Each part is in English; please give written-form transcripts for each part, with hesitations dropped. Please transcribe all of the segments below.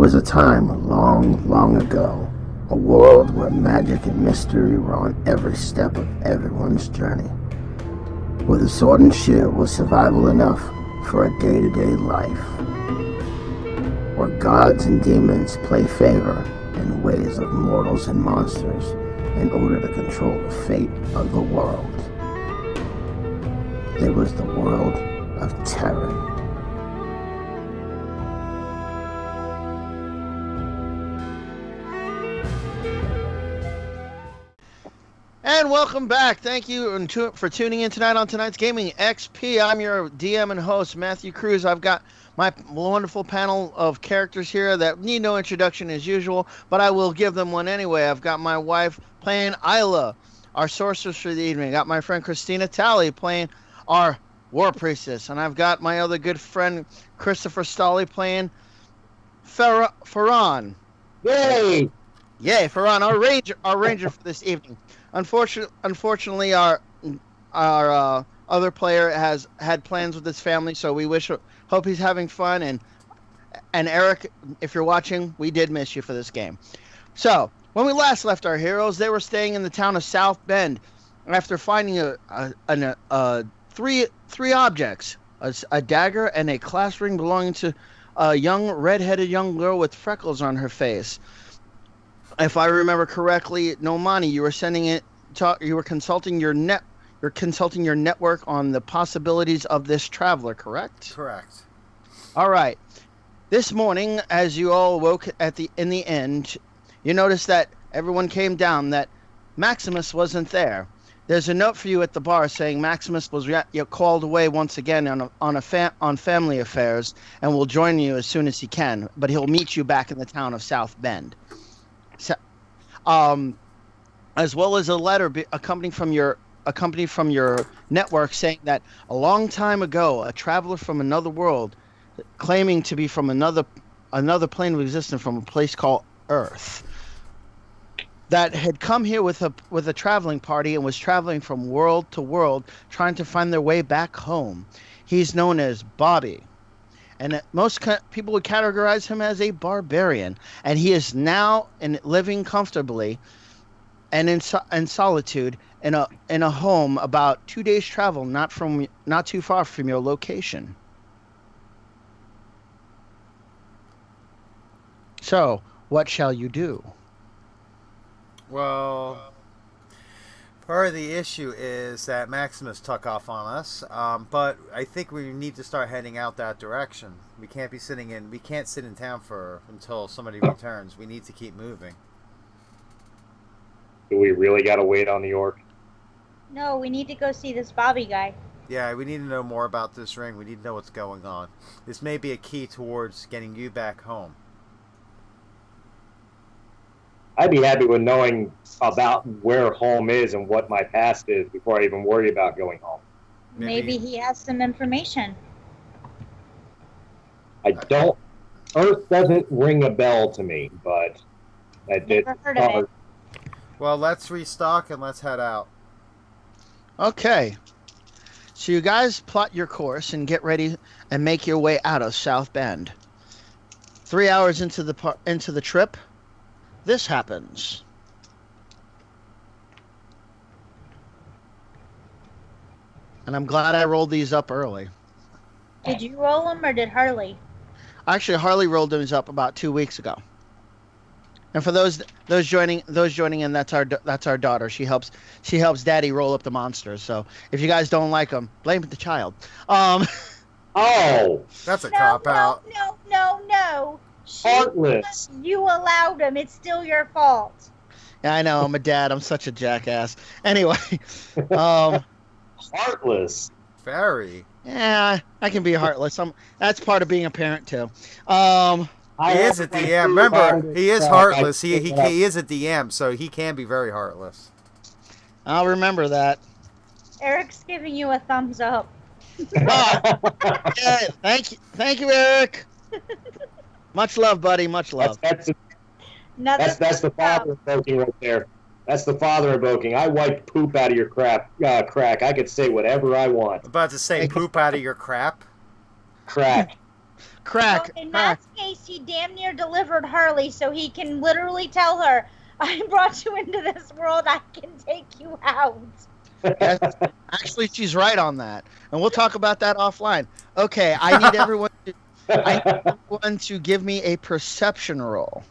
was a time long, long ago, a world where magic and mystery were on every step of everyone's journey, where the sword and shield was survival enough for a day-to-day life, where gods and demons play favor in ways of mortals and monsters in order to control the fate of the world. It was the world of terror. And welcome back. Thank you for tuning in tonight on tonight's Gaming XP. I'm your DM and host, Matthew Cruz. I've got my wonderful panel of characters here that need no introduction as usual, but I will give them one anyway. I've got my wife playing Ilya, our sorceress for the evening. I got my friend Christina, Tali, playing our war priestess. And I've got my other good friend, Christopher Stolle, playing Pharun. Yay! Yay, Pharun, our ranger for this evening. Unfortunately, our other player has had plans with his family, so we hope he's having fun. And Eric, if you're watching, we did miss you for this game. So when we last left our heroes, they were staying in the town of South Bend after finding three objects: a dagger and a class ring belonging to a red-headed young girl with freckles on her face. If I remember correctly, Nomaani, you were consulting your network on the possibilities of this traveler, correct? Correct. All right. This morning, as you all woke in the end, you noticed that everyone came down, that Maximus wasn't there. There's a note for you at the bar saying Maximus was called away once again on family affairs and will join you as soon as he can, but he'll meet you back in the town of South Bend. As well as a letter accompanied from your network saying that a long time ago, a traveler from another world, claiming to be from another plane of existence from a place called Earth, that had come here with a traveling party and was traveling from world to world, trying to find their way back home. He's known as Bobby. And most people would categorize him as a barbarian. And he is now living comfortably and in solitude in a home about 2 days' travel, not too far from your location. So, what shall you do? Well, part of the issue is that Maximus took off on us, but I think we need to start heading out that direction. We can't sit in town until somebody returns. We need to keep moving. Do we really got to wait on the orc? No, we need to go see this Bobby guy. Yeah, we need to know more about this ring. We need to know what's going on. This may be a key towards getting you back home. I'd be happy with knowing about where home is and what my past is before I even worry about going home. Maybe he has some information. Earth doesn't ring a bell to me, but I did. Never heard of it. Well, let's restock and let's head out. Okay. So you guys plot your course and get ready and make your way out of South Bend. 3 hours into the trip, this happens. And I'm glad I rolled these up early. Did you roll them or did Harley? Actually, Harley rolled these up about 2 weeks ago. And for those joining in, that's our daughter. She helps Daddy roll up the monsters. So if you guys don't like them, blame the child. Oh, that's a cop out. No. Heartless. You allowed him. It's still your fault. Yeah, I know. I'm a dad. I'm such a jackass. Anyway, heartless. Very. Yeah, I can be heartless. That's part of being a parent too. He is a DM. Remember, he is heartless. He is a DM, so he can be very heartless. I'll remember that. Eric's giving you a thumbs up. Yeah, thank you, Eric. Much love, buddy. Much love. That's the father invoking right there. That's the father invoking. I wiped poop out of your crack. I could say whatever I want. I'm about to say poop out of your crap. Crack. Crack. Well, in Crack. that case, he damn near delivered Harley, so he can literally tell her, I brought you into this world, I can take you out. Yes. Actually, she's right on that, and we'll talk about that offline. Okay, I need everyone to give me a perception roll.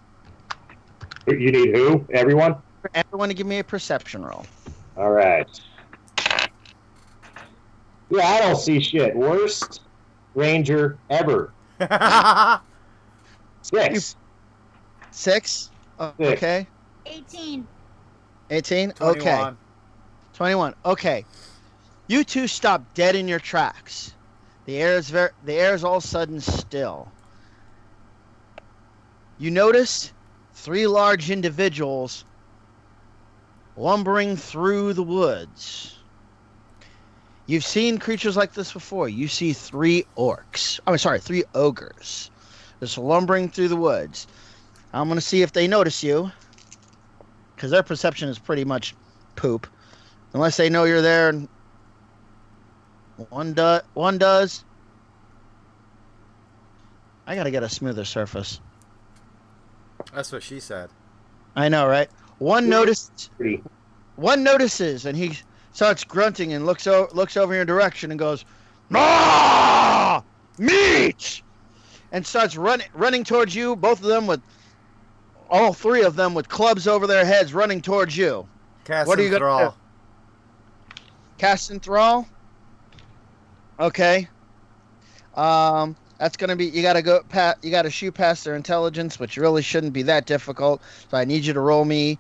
You need who? Everyone? Everyone to give me a perception roll. All right. Yeah, I don't see shit. Worst ranger ever. 6. 6? Okay. 18. 18? 21. Okay. 21. Okay. You two stop dead in your tracks. The air is all of a sudden still. You notice 3 large individuals lumbering through the woods. You've seen creatures like this before. You see 3 orcs. I'm sorry, 3 ogres. Just lumbering through the woods. I'm going to see if they notice you. Because their perception is pretty much poop. Unless they know you're there. And one does. I got to get a smoother surface. That's what she said. I know, right? One notices, and he starts grunting and looks over in your direction and goes, "Ah, meat!" and starts running towards you. All 3 of them with clubs over their heads, running towards you. Cast What are you gonna enthrall. do? Cast enthrall. Okay. That's gonna be you gotta shoot past their intelligence, which really shouldn't be that difficult. So I need you to roll me.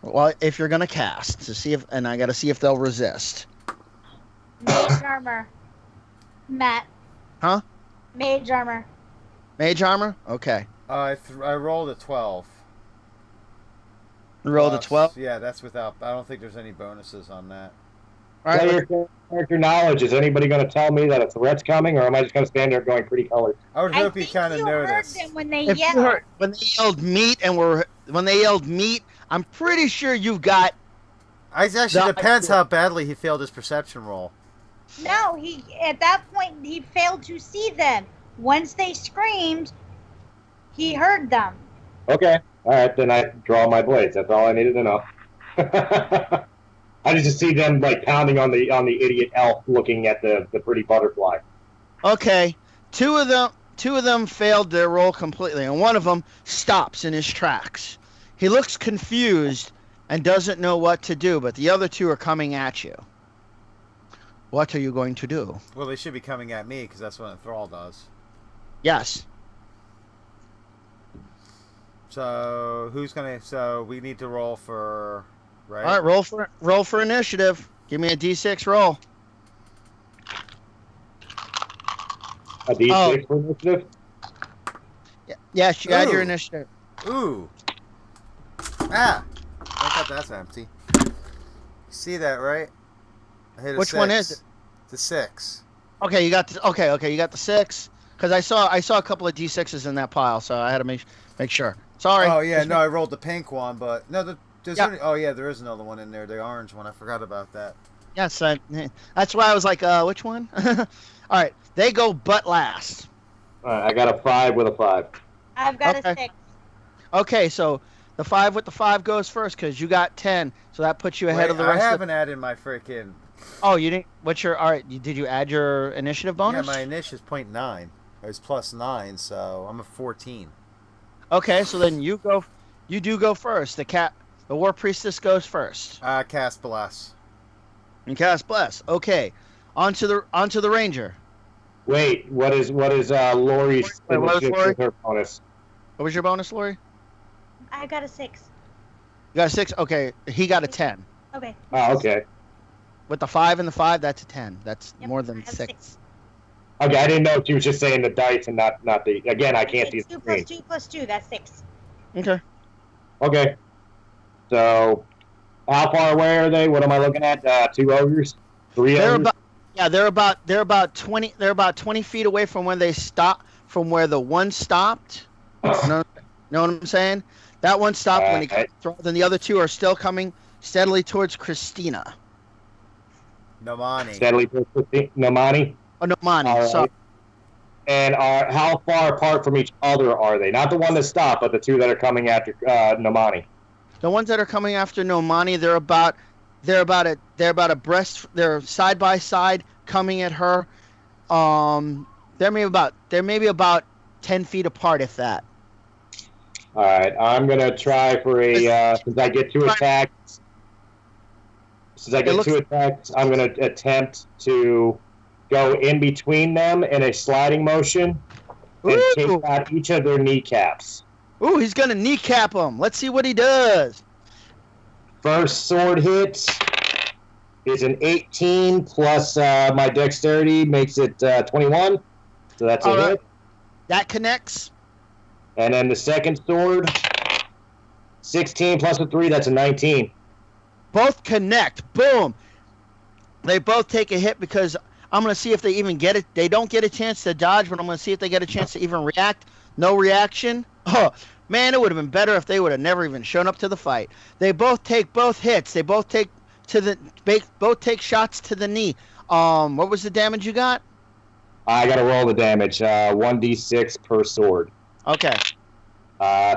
Well, if you're gonna cast to see and I gotta see if they'll resist. Mage armor. Matt. Huh? Mage armor. Mage armor. Okay. I rolled a 12. You rolled a 12. Yeah, that's without. I don't think there's any bonuses on that. All right. Your character knowledge. Is anybody going to tell me that a threat's coming, or am I just going to stand there going pretty colored? I would I hope you think kind of you heard noticed. them when they If you yelled. heard, when they yelled meat, I'm pretty sure you've got. It actually depends how badly he failed his perception roll. No, at that point he failed to see them. Once they screamed, he heard them. Okay. All right, then I draw my blades. That's all I needed to know. I just see them like pounding on the idiot elf, looking at the pretty butterfly. Okay, two of them failed their roll completely, and one of them stops in his tracks. He looks confused and doesn't know what to do, but the other 2 are coming at you. What are you going to do? Well, they should be coming at me because that's what enthrall does. Yes. So So we need to roll for. Right. All right, roll for initiative. Give me a D6 roll. A D6 for initiative? Yes, you add your Ooh. initiative. Ooh. Ah. I thought that's empty. You see that, right? I hit a Which 6. one is it? The 6. Okay, you got you got the 6. Because I saw a couple of D6s in that pile, so I had to make sure. Sorry. Oh yeah, no, I rolled the pink one, but no, Yeah. there is another one in there, the orange one. I forgot about that. Yes, that's why I was like, which one? All right, they go butt last. All right, I got a 5 with a 5. I've got a Okay. 6. Okay, so the 5 with the 5 goes first because you got 10, so that puts you ahead of the rest. I haven't added my freaking. Oh, you didn't. All right? Did you add your initiative bonus? Yeah, my initiative is 0.9. It was +9, so I'm a 14. Okay, so then you do go first. The war priestess goes first. Cast bless. And cast bless. Okay, onto the ranger. Wait, what is Lori's Wait, what is initiative Lori? with her bonus? What was your bonus, Lori? I got a 6. You got a 6. Okay, he got a 10. Okay. Oh, okay. With the 5 and the 5, that's a 10. That's Yep, more I than have 6. Okay, I didn't know if you was just saying the dice and not the. Again, I can't see the 2 screen. plus 2 plus 2, that's 6. Okay. Okay. So, how far away are they? What am I looking at? 2 ogres? 3 ogres? They're about 20 feet away from when they stop, from where the one stopped. Know what I'm saying? That one stopped when he Right. cut, and the other 2 are still coming steadily towards Christina. Nomaani. Steadily towards Nomaani. Oh, no, Nomaani. All right. Sorry. And how far apart from each other are they? Not the one that stopped, but the two that are coming after Nomaani. The ones that are coming after Nomaani, they're about they're side by side coming at her. They're maybe about 10 feet apart, if that. All right, I'm gonna try for a since I get two attacks. I'm gonna attempt to go in between them in a sliding motion and take out each of their kneecaps. Ooh, he's gonna kneecap them. Let's see what he does. First sword hit is an 18 plus my dexterity makes it 21. So that's a hit. That connects. And then the second sword, 16 plus a 3, that's a 19. Both connect. Boom. They both take a hit because I'm going to see if they even get it. They don't get a chance to dodge, but I'm going to see if they get a chance to even react. No reaction. Oh, man, it would have been better if they would have never even shown up to the fight. They both take both hits. They both take shots to the knee. What was the damage you got? I got to roll the damage. 1d6 per sword. Okay.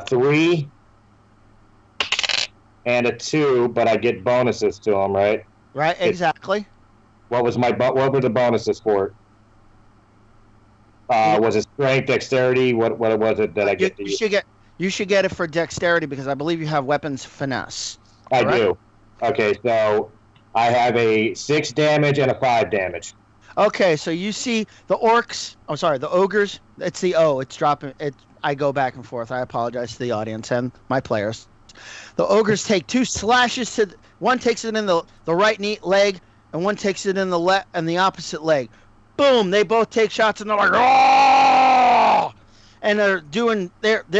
3 and a 2, but I get bonuses to them, right? Right, exactly. What were the bonuses for it? Was it strength, dexterity? What was it that I get to use? You should get it for dexterity because I believe you have weapons finesse. I do. Okay, so I have a 6 damage and a 5 damage. Okay, so you see the orcs. I'm sorry, the ogres. It's the O. It's dropping. I go back and forth. I apologize to the audience and my players. The ogres take 2 slashes to. One takes it in the right knee leg, and one takes it in the opposite leg. Boom! They both take shots, and they're like, oh! And they're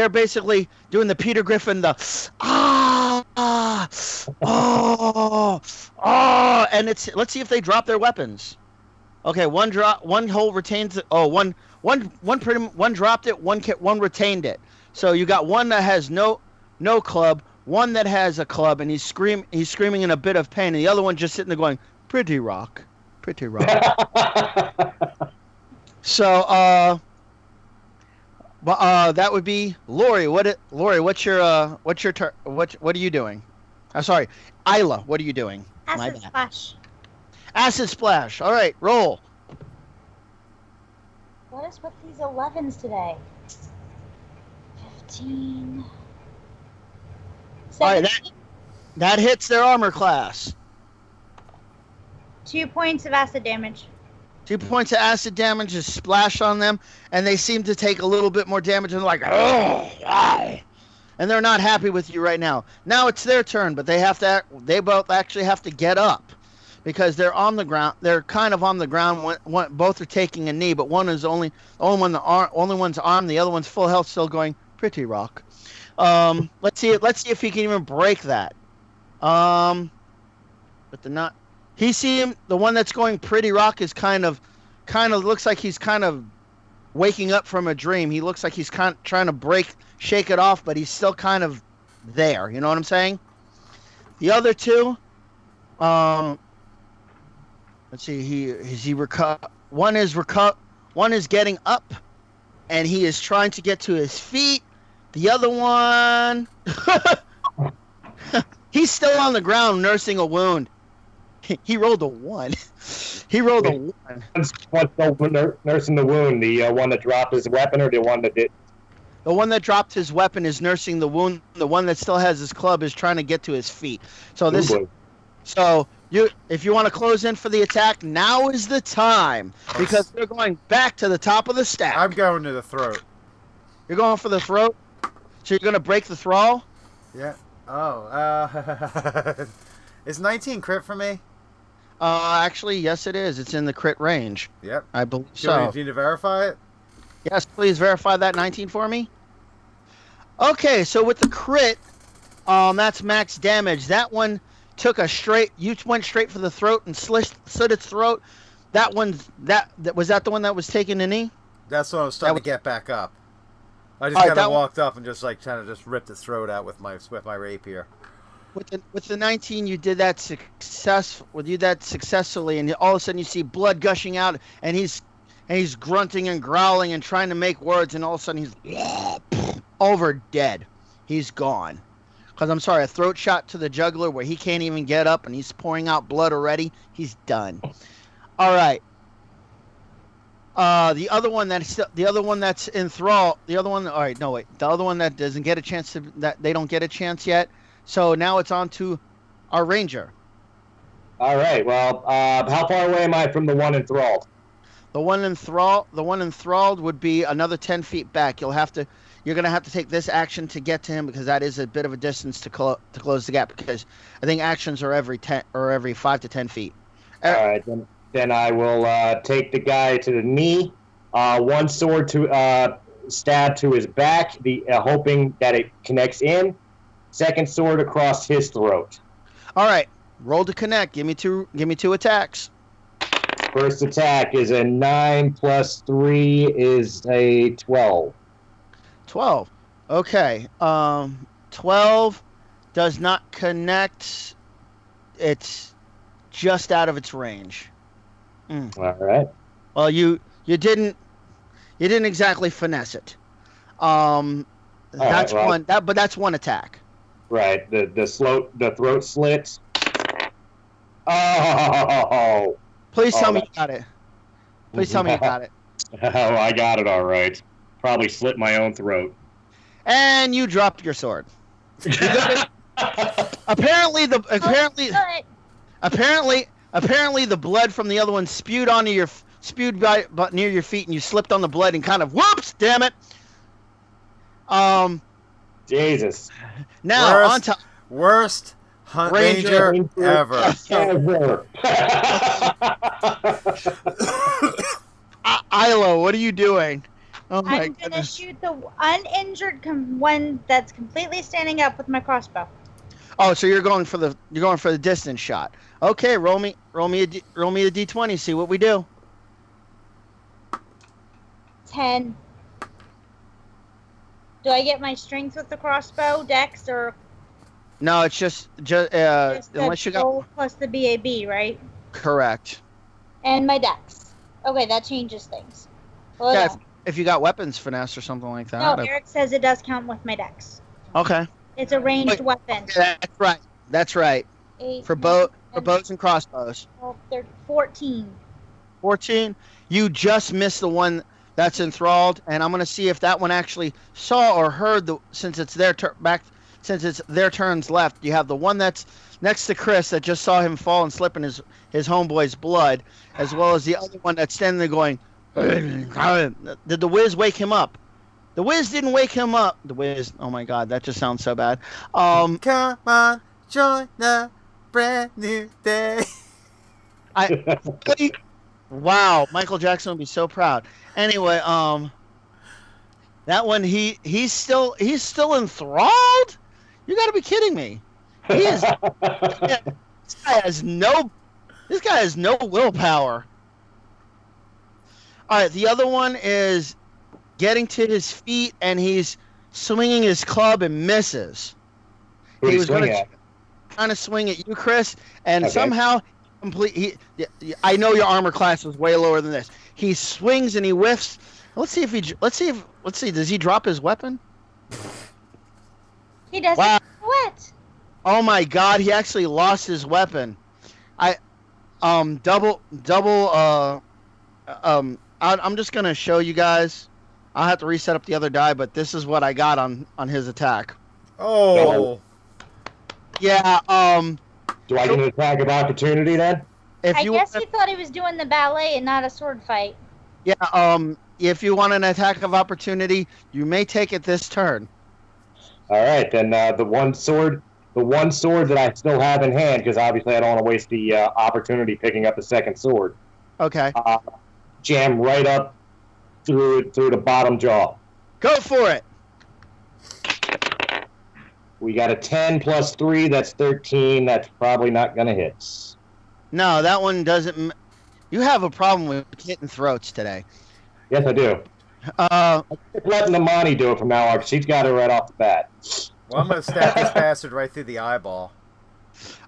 basically doing the Peter Griffin, the and let's see if they drop their weapons. Okay, one hole retains it. Oh, one dropped it, one retained it. So you got one that has no club, one that has a club, and he's screaming in a bit of pain, and the other one just sitting there going, pretty rock. So that would be Lori. Lori, what are you doing? I'm sorry, Isla, what are you doing? Acid splash. Acid splash. All right, roll. What is with these 11s today? 15. 17. All right, that hits their armor class. 2 points of acid damage. 2 points of acid damage is splashed on them, and they seem to take a little bit more damage, and they're like, oh, and they're not happy with you right now. Now it's their turn, but they both actually have to get up because they're on the ground. They're kind of on the ground. Both are taking a knee, but one is only one's arm, the other one's full health, still going pretty rock. Let's see if he can even break that. But they're not. The one that's going pretty rock is kind of looks like he's kind of waking up from a dream. He looks like he's kind of trying to shake it off, but he's still kind of there. You know what I'm saying? The other two, let's see, one is getting up, and he is trying to get to his feet. The other one, he's still on the ground nursing a wound. He rolled a 1. He rolled a 1. What's nursing the wound? The one that dropped his weapon, or the one that did? The one that dropped his weapon is nursing the wound. The one that still has his club is trying to get to his feet. So if you want to close in for the attack, now is the time because they're going back to the top of the stack. I'm going to the throat. You're going for the throat. So you're going to break the thrall. Yeah. Oh. Is 19 crit for me? Actually, yes, it is. It's in the crit range. Yep. I believe so. Do you need to verify it? Yes, please verify that 19 for me. Okay, so with the crit, that's max damage. That one you went straight for the throat and slit its throat. Was that the one that was taking the knee? That's when I was starting to get back up. I just kind of walked up and just ripped its throat out with my rapier. With the 19, you did that successfully, and all of a sudden you see blood gushing out, and he's and he's grunting and growling and trying to make words, and all of a sudden he's over dead. He's gone. Because I'm sorry, a throat shot to the jugular where he can't even get up and he's pouring out blood already. He's done. All right. The other one that's enthralled. The other one. All right, no wait. The other one that doesn't get a chance that they don't get a chance yet. So now it's on to our ranger. All right. Well, how far away am I from the one enthralled? The one enthralled would be another 10 feet back. You're gonna have to take this action to get to him because that is a bit of a distance to close the gap. Because I think actions are every 5 to 10 feet. All right, then I will take the guy to the knee. One sword to stab to his back, hoping that it connects in. Second sword across his throat. All right, roll to connect. Give me two attacks. First attack is a 9 plus 3 is a 12. 12. Okay. 12 does not connect. It's just out of its range. All right. Well, you didn't exactly finesse it. That's right, one. But that's one attack. Right. The throat slit. Oh. Please tell me you got it. Please tell me you got it. Oh, I got it all right. Probably slit my own throat. And you dropped your sword. You got it. Apparently the blood from the other one spewed near your feet, and you slipped on the blood and kind of whoops, damn it. Jesus. Now worst hunt ranger ever. Ilo, what are you doing? Oh my I'm gonna goodness. shoot the uninjured one that's completely standing up with my crossbow. Oh, so you're going for the distance shot. Okay, roll me a d20. See what we do. 10. Do I get my strength with the crossbow, dex, or No, it's just unless you got roll plus the BAB, right? correct. And my dex. Okay, that changes things. Hold Yeah, on. if you got weapons finesse or something like that. No, Eric says it does count with my dex. Okay. It's a ranged weapon. That's right. That's right. 8, For 9, bows and crossbows. 12, 13, 14. 14. You just missed the one that's enthralled, and I'm gonna see if that one actually saw or heard since it's their turns left. You have the one that's next to Chris that just saw him fall and slip in his homeboy's blood, as well as the other one that's standing there going. Did the Wiz wake him up? The Wiz didn't wake him up. The Wiz. Oh my God, that just sounds so bad. Come on, join the brand new day. Wow, Michael Jackson would be so proud. Anyway, that one he's still enthralled. You got to be kidding me. He is. This guy has no willpower. All right, the other one is getting to his feet, and he's swinging his club and misses. He was going to trying to swing at you, Chris, and Okay. somehow I know your armor class was way lower than this. He swings and he whiffs. Let's see. Does he drop his weapon? He doesn't. Wow. What? Oh my God! He actually lost his weapon. I'm just gonna show you guys. I'll have to reset up the other die, but this is what I got on his attack. Oh. Yeah. Do I get an attack of opportunity then? I guess he thought he was doing the ballet and not a sword fight. Yeah. If you want an attack of opportunity, you may take it this turn. All right, then the one sword that I still have in hand, because obviously I don't want to waste the opportunity picking up the second sword. Okay. Jam right up through the bottom jaw. Go for it. We got a 10 plus 3, that's 13. That's probably not going to hit. No, that one doesn't. You have a problem with hitting throats today. Yes, I do. I'm just letting Nomaani do it from now on, because she's got it right off the bat. Well, I'm going to stab this bastard right through the eyeball.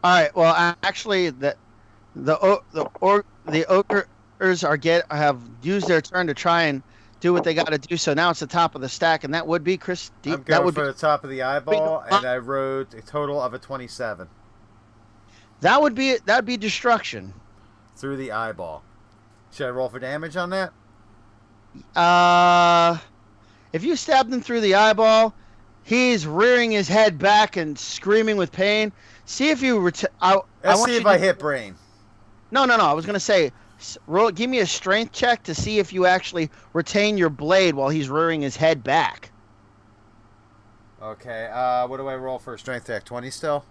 All right. Well, actually, the have used their turn to try and do what they got to do. So now it's the top of the stack, and that would be Chris. I'm going for the top of the eyeball, and I rolled a total of a 27 that'd be destruction. through the eyeball. Should I roll for damage on that? If you stab him through the eyeball, he's rearing his head back and screaming with pain. See if you Let's see if I hit brain. No. I was gonna say, give me a strength check to see if you actually retain your blade while he's rearing his head back. Okay. What do I roll for a strength check? 20 still.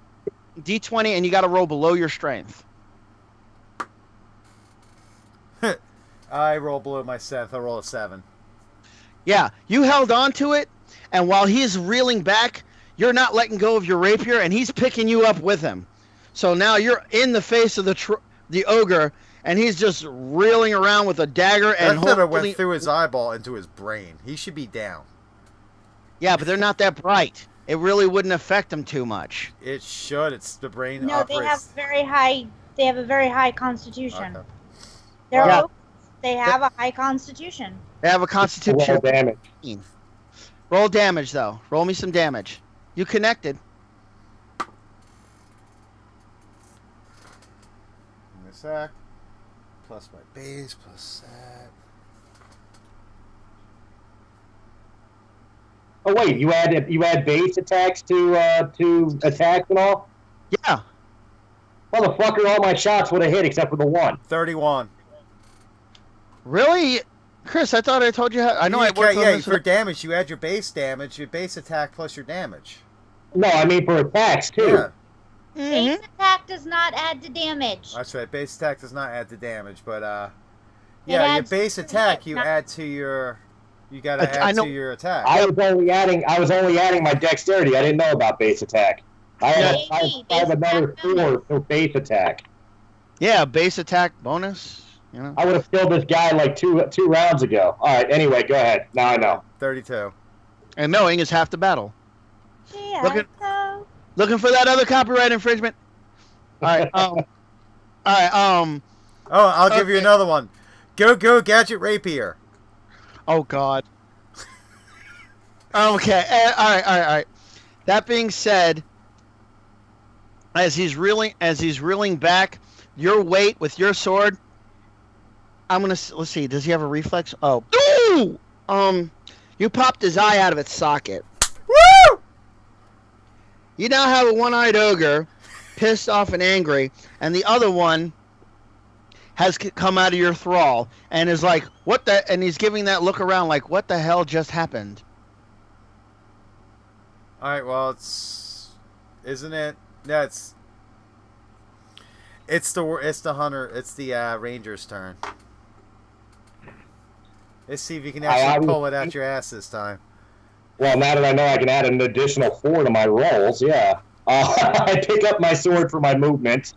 D20, and you got to roll below your strength. I roll below my strength. I roll a 7. Yeah, you held on to it, and while he's reeling back, you're not letting go of your rapier, and he's picking you up with him. So now you're in the face of the ogre, and he's just reeling around with a dagger. And that never went through his eyeball into his brain. He should be down. Yeah, but they're not that bright. It really wouldn't affect him too much. It should. It's the brain. No, they have very high. They have a very high constitution. Okay. They're Yeah. They have a high constitution. They have a constitution. Roll damage. Roll damage, though. Roll me some damage. You connected. In a sec. Plus my base, plus that. Oh wait, you add base attacks to attacks and all? Yeah. Motherfucker, all my shots would have hit except for the one. 31. Really? Chris, I thought I told you how. I know I worked on this. For damage, you add your base attack plus your damage. No, I mean for attacks too. Yeah. Base attack does not add to damage. That's right. Base attack does not add to damage, but your adds base to attack hit, you not- add to your. You gotta add to your attack. I was only adding my dexterity. I didn't know about base attack. I have another 4 for base attack. Yeah, base attack bonus. You know. I would have killed this guy like two rounds ago. All right. Anyway, go ahead. Now I know. 32. And knowing is half the battle. Yeah. Looking for that other copyright infringement. All right. All right. Oh, I'll give you another one. Go, gadget rapier. Oh God. Okay. All right. That being said, as he's reeling back, your weight with your sword. Let's see. Does he have a reflex? Oh. Ooh! You popped his eye out of its socket. Woo! You now have a one-eyed ogre, pissed off and angry, and the other one has come out of your thrall and is like, "What the?" And he's giving that look around, like, "What the hell just happened?" All right. Well, isn't it? Yeah, it's the hunter. It's the ranger's turn. Let's see if you can actually pull it out your ass this time. Well, now that I know I can add an additional 4 to my rolls, yeah. I pick up my sword for my movement,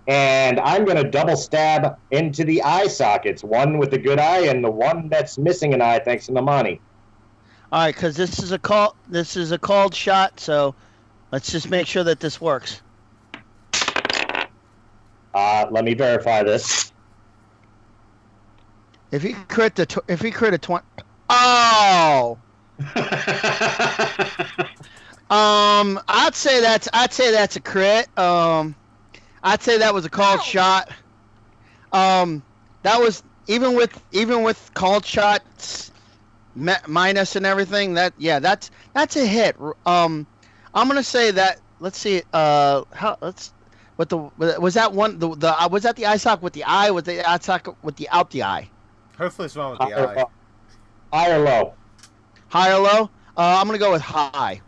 and I'm going to double stab into the eye sockets. One with the good eye, and the one that's missing an eye, thanks to Nomaani. All right, because this is a called shot, so let's just make sure that this works. Let me verify this. If he crit a 20, oh. I'd say that's a crit. I'd say that was a called shot. That was even with called shots minus and everything. That's a hit. I'm gonna say that. Let's see. Was that the eye sock with the eye? Was the eye sock without the eye? Hopefully it's one with the eye. High or low? High or low? I'm gonna go with high.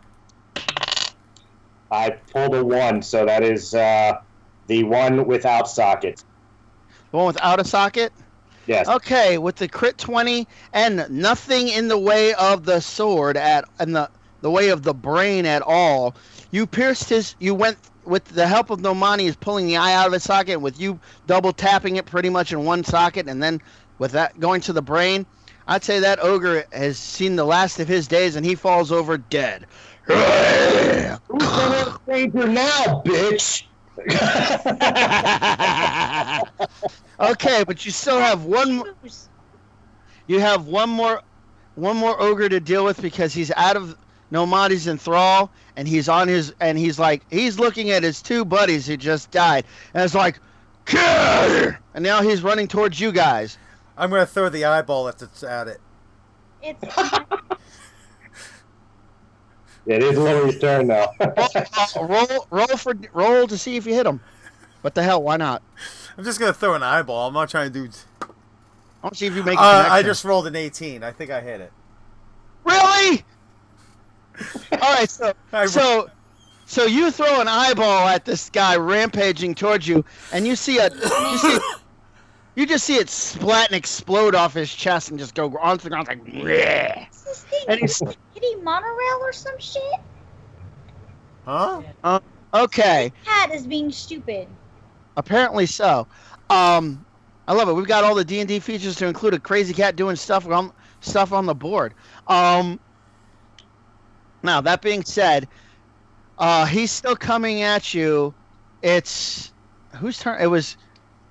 I pulled a 1, so that is the one without socket. The one without a socket? Yes. Okay, with the crit 20 and nothing in the way of the sword and the way of the brain at all, you pierced you went with the help of Nomaani is pulling the eye out of his socket, and with you double tapping it pretty much in one socket, and then with that going to the brain, I'd say that ogre has seen the last of his days, and he falls over dead. Who's the stranger now, bitch? Okay, but you still have one. You have one more ogre to deal with because he's out of Nomaani's enthrall, and he's looking at his two buddies who just died, and it's like, kill! And now he's running towards you guys. I'm gonna throw the eyeball at it. It's It is Lily's turn now. roll to see if you hit him. What the hell? Why not? I'm just gonna throw an eyeball. I'm not trying to do. I want to see if you make. I just rolled an 18. I think I hit it. Really? All right, so you throw an eyeball at this guy rampaging towards you, and you just see it splat and explode off his chest and just go onto the ground like. Bleh. Is this thing And he's hitting monorail or some shit? Huh? okay. Cat is being stupid. Apparently so. I love it. We've got all the D&D features to include a crazy cat doing stuff on the board. Now that being said, he's still coming at you. It's whose turn?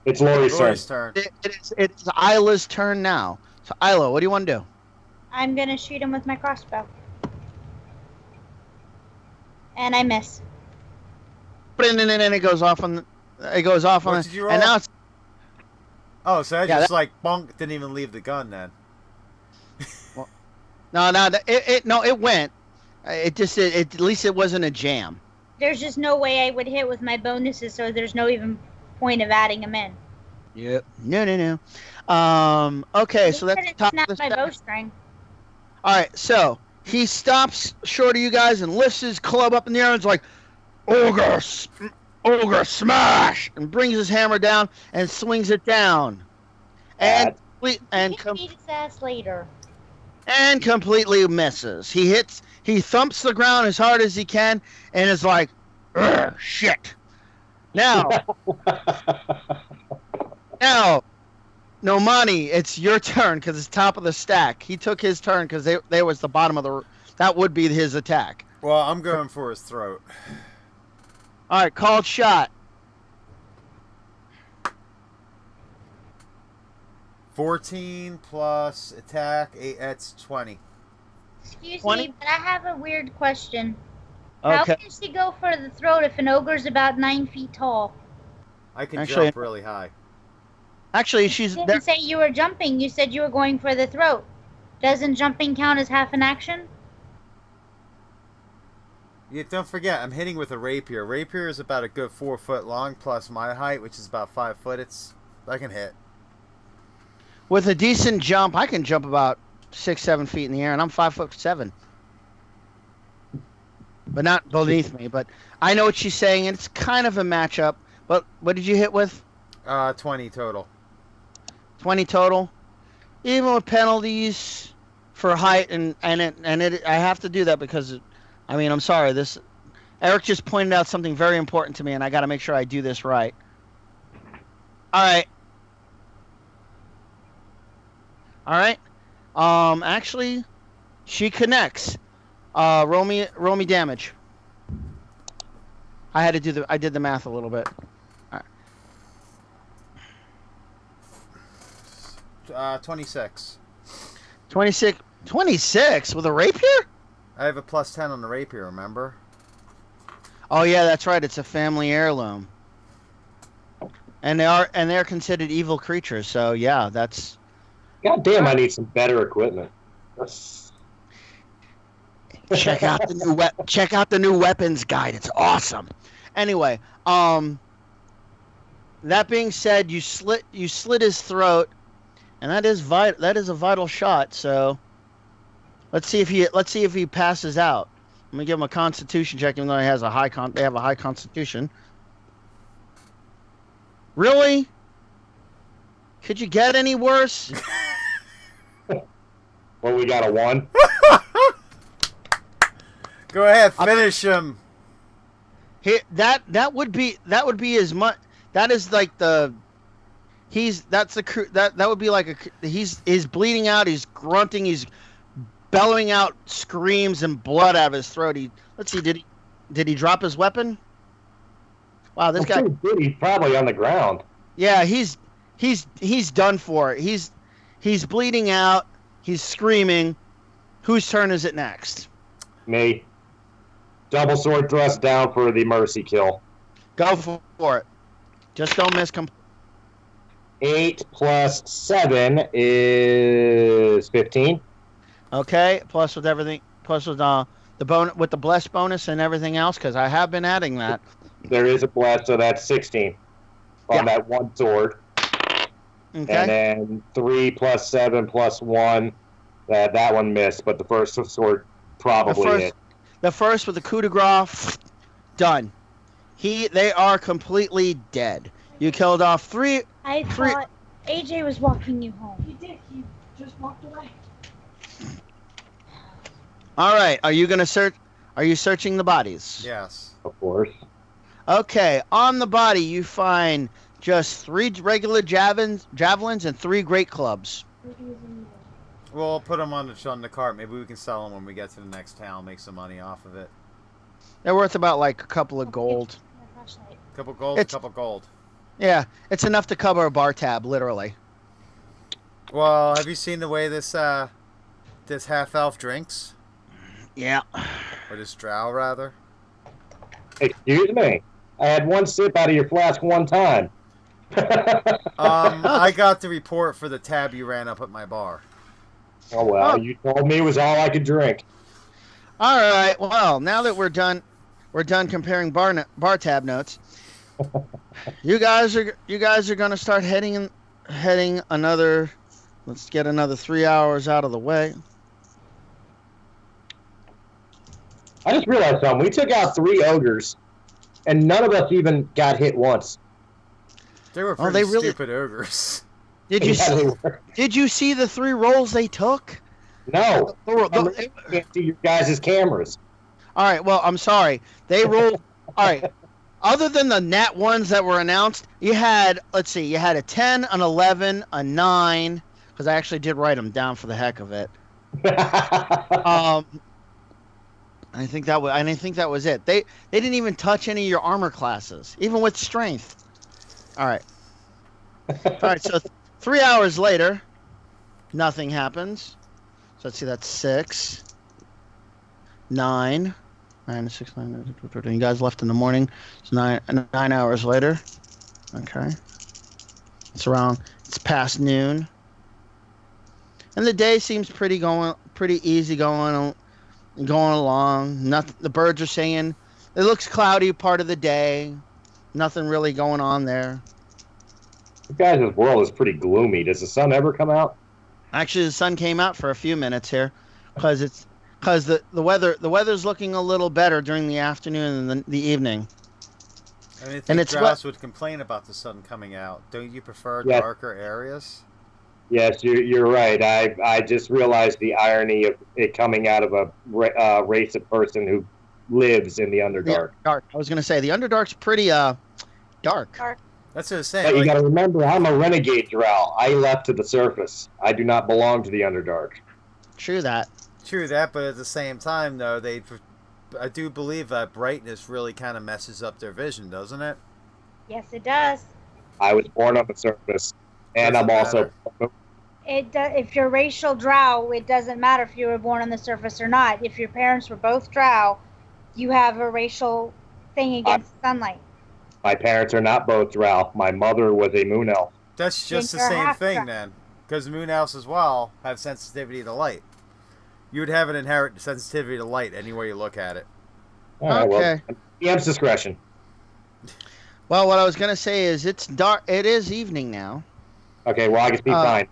It's Lori's turn. It's Isla's turn now. So Isla, what do you want to do? I'm gonna shoot him with my crossbow. And I miss. And it goes off on. What did you roll? And now it's. Oh, so I just like bonk, didn't even leave the gun then. No, it went. At least it wasn't a jam. There's just no way I would hit with my bonuses, so there's no even point of adding them in. Yep. No. Okay, so that's the top snap of the my stack. bowstring. All right, so he stops short of you guys and lifts his club up in the air and is like, ogre smash, and brings his hammer down and swings it down, and Beat his ass later. And completely misses. He thumps the ground as hard as he can and is like, shit. Now, Nomaani, it's your turn because it's top of the stack. He took his turn because they was the bottom of that would be his attack. Well, I'm going for his throat. All right, called shot. 14 plus attack, 8, that's 20. Excuse 20? me, but I have a weird question. Okay. How can she go for the throat if an ogre's about 9 feet tall? I can Actually- jump really high. Actually, You didn't say you were jumping. You said you were going for the throat. Doesn't jumping count as half an action? Yeah, don't forget, I'm hitting with a rapier. Rapier is about a good 4 foot long, plus my height, which is about 5 foot. I can hit. with a decent jump, I can jump about 6-7 feet in the air, and I'm 5'7", but not beneath me. But I know what she's saying, and it's kind of a matchup. But what did you hit with? 20 total. 20 total, even with penalties for height, and I have to do that because, I mean, I'm sorry. Eric just pointed out something very important to me, and I got to make sure I do this right. All right. Actually, she connects. Roll me damage. I did the math a little bit. All right. 26. 26 with a rapier? I have a plus 10 on the rapier, remember? Oh yeah, that's right. It's a family heirloom. And they're considered evil creatures. So yeah, that's. God damn! I need some better equipment. Check out the new weapons guide. It's awesome. Anyway, that being said, you slit his throat, and that is a vital shot. So let's see if he passes out. Let me give him a Constitution check, even though he has they have a high Constitution. Really? Could you get any worse? Well, we got a 1. Go ahead, finish him. That would be as much. That is like that would be like he's bleeding out. He's grunting. He's bellowing out screams and blood out of his throat. Let's see. Did he drop his weapon? Wow, this I'm guy. pretty good. He's probably on the ground. Yeah, he's done for. He's bleeding out. He's screaming. Whose turn is it next? Me. Double sword thrust down for the mercy kill. Go for it. Just don't miss. 8 plus 7 is 15. Okay, plus with everything, plus with with the blessed bonus and everything else, because I have been adding that. There is a bless, so that's 16 on that one sword. Okay. And then 3 plus 7 plus 1. That one missed, but the first sword probably hit. The first with the coup de grace, done. They are completely dead. You killed off three. I thought AJ was walking you home. He did. He just walked away. All right. Are you gonna search? Are you searching the bodies? Yes. Of course. Okay. On the body, you find just 3 regular javelins and 3 great clubs. We'll put them on the cart. Maybe we can sell them when we get to the next town. Make some money off of it. They're worth about like a couple of gold. Couple gold, couple gold. Yeah, it's enough to cover a bar tab, literally. Well, have you seen the way this half elf drinks? Yeah. Or this drow, rather? Excuse me. I had 1 sip out of your flask one time. I got the report for the tab you ran up at my bar. Oh, well, you told me it was all I could drink. All right. Well, now that we're done comparing bar tab notes. You guys are going to start heading another. Let's get another 3 hours out of the way. I just realized something. We took out 3 ogres, and none of us even got hit once. They were pretty stupid ogres. Did you see the 3 rolls they took? No. I can't see your guys' cameras. All right. Well, I'm sorry. They rolled. All right. Other than the nat ones that were announced, you had a 10, an 11, a 9, because I actually did write them down for the heck of it. I think that was it. They didn't even touch any of your armor classes, even with strength. All right. All right. So 3 hours later, nothing happens. So let's see. That's 6, 9. 9 to 6, 9. You guys left in the morning. It's 9 hours later. Okay. It's past noon. And the day seems pretty easy going along. Nothing. The birds are singing. It looks cloudy part of the day. Nothing really going on there. You guys' world is pretty gloomy. Does the sun ever come out? Actually, the sun came out for a few minutes here, because the weather's looking a little better during the afternoon and the evening. I think Drows would complain about the sun coming out. Don't you prefer darker areas? Yes, you're right. I just realized the irony of it coming out of a race of person who lives in the Underdark. Dark. I was going to say, the Underdark's pretty dark. That's what I'm saying. But you got to remember, I'm a renegade drow. I left to the surface. I do not belong to the Underdark. True that, but at the same time, though, I do believe that brightness really kind of messes up their vision, doesn't it? Yes, it does. I was born on the surface, and I'm also... If you're racial drow, it doesn't matter if you were born on the surface or not. If your parents were both drow, you have a racial thing against sunlight. My parents are not both drow. My mother was a moon elf. That's just the same thing, then. Because moon elves as well have sensitivity to light. You would have an inherent sensitivity to light any way you look at it. Okay. Well, DM's discretion. Well, what I was going to say is it's dark. It is evening now. Okay, well, I can speak fine.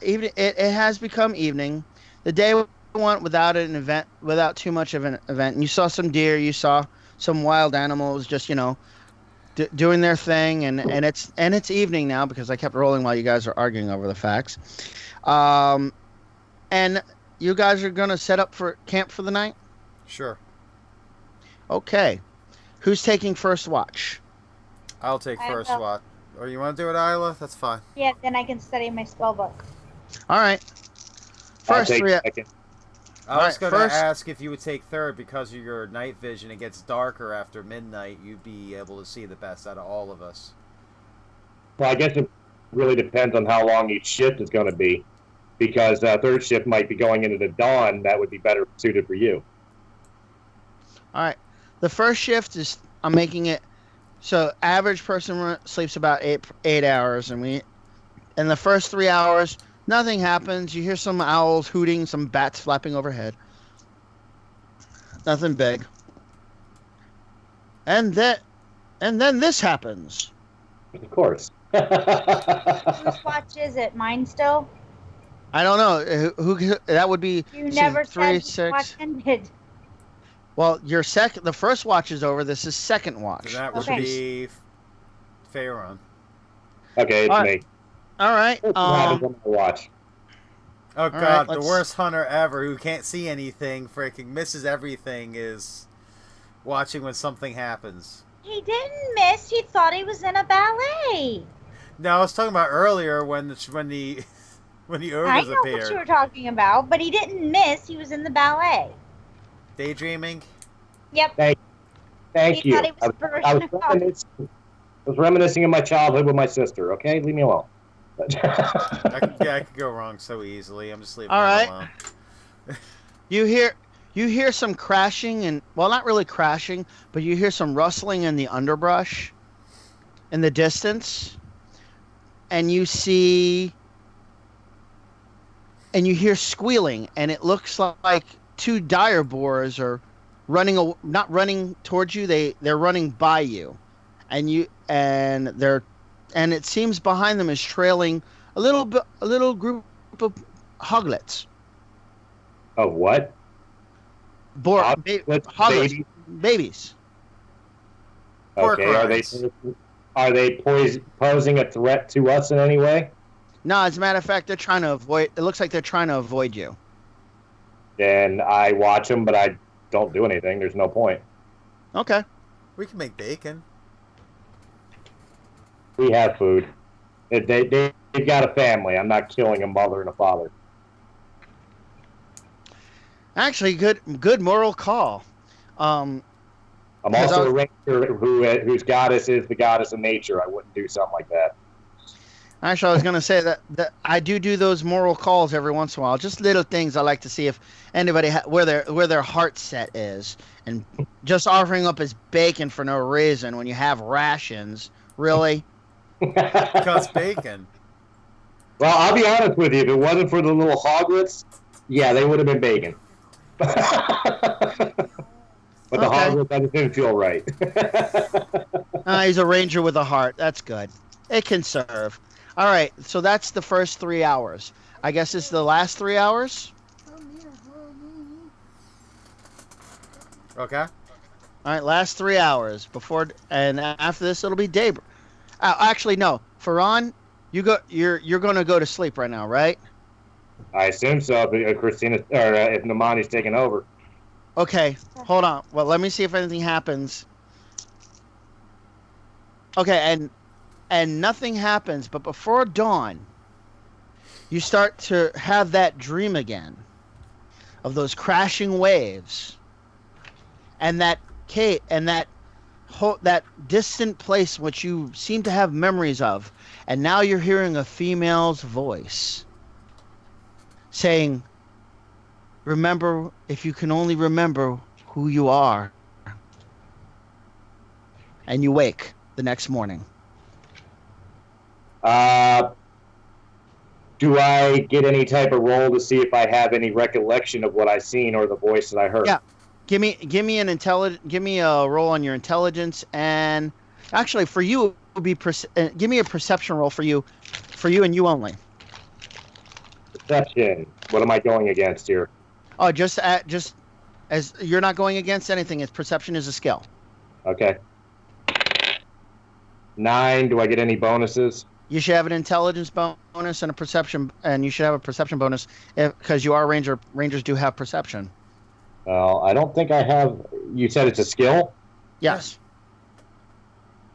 It has become evening. The day went without an event, without too much of an event. And you saw some deer. You saw some wild animals just, doing their thing. And it's evening now because I kept rolling while you guys are arguing over the facts. And you guys are going to set up for camp for the night? Sure. Okay. Who's taking first watch? I'll take first watch. Or you want to do it, Isla? That's fine. Yeah, then I can study my spell book. All right. First 3 hours. I was Alright, going to first- ask if you would take third because of your night vision. It gets darker after midnight. You'd be able to see the best out of all of us. Well, I guess it really depends on how long each shift is going to be, because third shift might be going into the dawn. That would be better suited for you. All right. The first shift is I'm making it so average person sleeps about eight hours, and in the first 3 hours nothing happens. You hear some owls hooting, some bats flapping overhead. Nothing big. And then this happens. Of course. Whose watch is it? Mine still? I don't know who that would be. You never three, said whose watch 6. ended. Well, the first watch is over. This is second watch. And that would Okay. be Pharun. Okay, it's All me. All right. What happens on my watch? Oh right, god, the let's- worst hunter ever who can't see anything, freaking misses everything, is watching when something happens. He didn't miss. He thought he was in a ballet. No, I was talking about earlier when the I ogres know appeared. what you were talking about, but he didn't miss. He was in the ballet. Daydreaming. Yep. Thank He you. thought he was I Pharun. was reminiscing of my childhood with my sister. Okay, leave me alone. I could go wrong so easily. I'm just leaving All that right. alone. You hear some crashing and, well, not really crashing, but you hear some rustling in the underbrush in the distance, and you hear squealing, and it looks like two dire boars are not running towards you. They're running by you, and it seems behind them is trailing a little group of hoglets. Of what? Hoglets, Hoglets, babies. Pork Okay, are they posing a threat to us in any way? No, as a matter of fact, they're trying to avoid. It looks like they're trying to avoid you. Then I watch them, but I don't do anything. There's no point. Okay. We can make bacon. We have food. They've got a family. I'm not killing a mother and a father. Actually, good moral call. I'm Because also a ranger whose goddess is the goddess of nature. I wouldn't do something like that. Actually, I was going to say that I do those moral calls every once in a while. Just little things I like to see if anybody where their heart set is, and just offering up as bacon for no reason when you have rations. Really? Because bacon. Well, I'll be honest with you. If it wasn't for the little hoglets, yeah, they would have been bacon. But the Okay. hoglets, I just didn't feel right. He's a ranger with a heart. That's good. It can serve. All right, so that's the first 3 hours. I guess it's the last 3 hours. Okay. All right, last 3 hours before, and after this it'll be daybreak. Actually, no, Pharun, you're going to go to sleep right now, right? I assume so. If Christina or if Nomaani's taking over. Okay, hold on. Well, let me see if anything happens. Okay, and nothing happens, but before dawn, you start to have that dream again of those crashing waves and that that distant place which you seem to have memories of, and now you're hearing a female's voice saying, "Remember, if you can only remember who you are." And you wake the next morning. Do I get any type of roll to see if I have any recollection of what I seen or the voice that I heard? Yeah. Give me a roll on your intelligence, and actually for you it would be give me a perception roll for you and you only. Perception. What am I going against here? Oh, just as you're not going against anything. It's perception is a skill. Okay. 9. Do I get any bonuses? You should have an intelligence bonus and a perception, and you should have a perception bonus because you are a ranger. Rangers do have perception. Well, I don't think I have. You said it's a skill? Yes.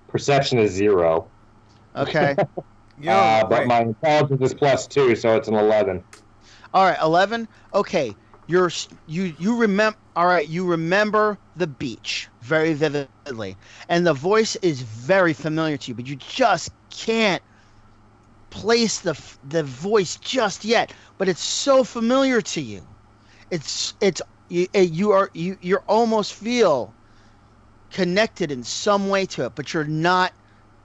Perception is 0. Okay. Yeah. But my intelligence is +2, so it's an 11. All right, 11. Okay, you remember. All right, you remember the beach very vividly, and the voice is very familiar to you, but you just can't place the voice just yet. But it's so familiar to you. You almost feel connected in some way to it, but you're not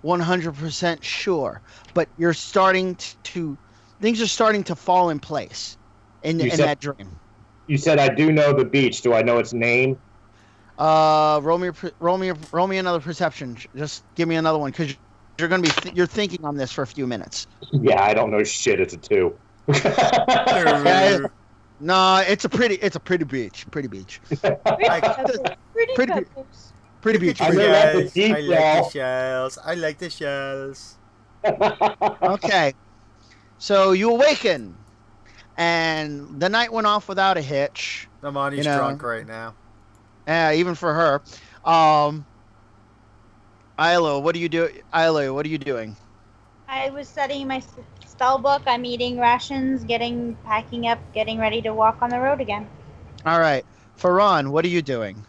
100% sure. But you're starting to things are starting to fall in place in that dream. You said I do know the beach. Do I know its name? Roll me another perception. Just give me another one, because you're gonna be you're thinking on this for a few minutes. Yeah, I don't know shit. It's a 2. No, it's a pretty beach. Pretty beach. Pretty beach. I like like the shells. Okay, so you awaken, and the night went off without a hitch. Nomaani's drunk right now. Yeah, even for her. Ilya, what are you doing? I was studying my spell book. I'm eating rations, packing up, getting ready to walk on the road again. All right, Pharun, what are you doing?